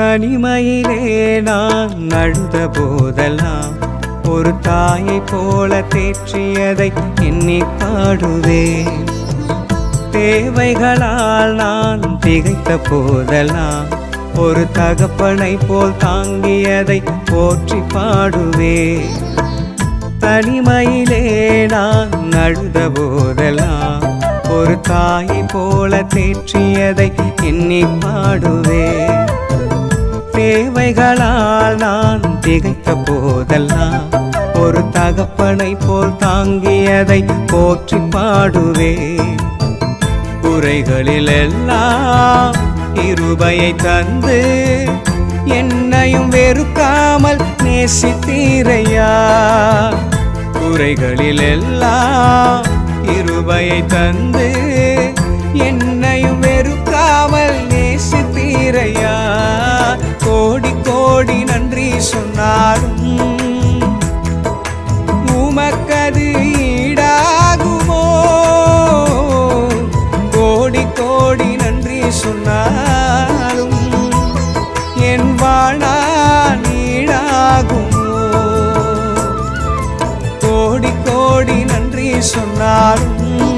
தனிமையிலே நான் அழுத போதெல்லாம் ஒரு தாயை போல தேற்றியதை எண்ணி பாடுவேன். தேவைகளால் நான் திகைத்த போதெல்லாம் ஒரு தகப்பனை போல் தாங்கியதை போற்றி பாடுவேன். தனிமையிலே நான் அழுத போதெல்லாம் ஒரு தாயை போல தேற்றியதை எண்ணி பாடுவேன். தேவைகளால் நான் திகைத்த போதெல்லாம் ஒரு தகப்பனை போல் தாங்கியதை போற்றி பாடுவேன். குறைகளில் எல்லாம் கிருபையை தந்து என்னையும் வெறுக்காமல் நேசித்தீரையா. குறைகளில் எல்லாம் கிருபையை தந்து என்னையும் வெறுக்காமல் நேசித்தீரையா. கோடி கோடி நன்றி சொன்னாலும் உமக்கது ஈடாகுமோ? கோடி கோடி நன்றி சொன்னாலும் என் வாழ்நாள் ஈடாகுமோ? கோடி கோடி நன்றி சொன்னாலும்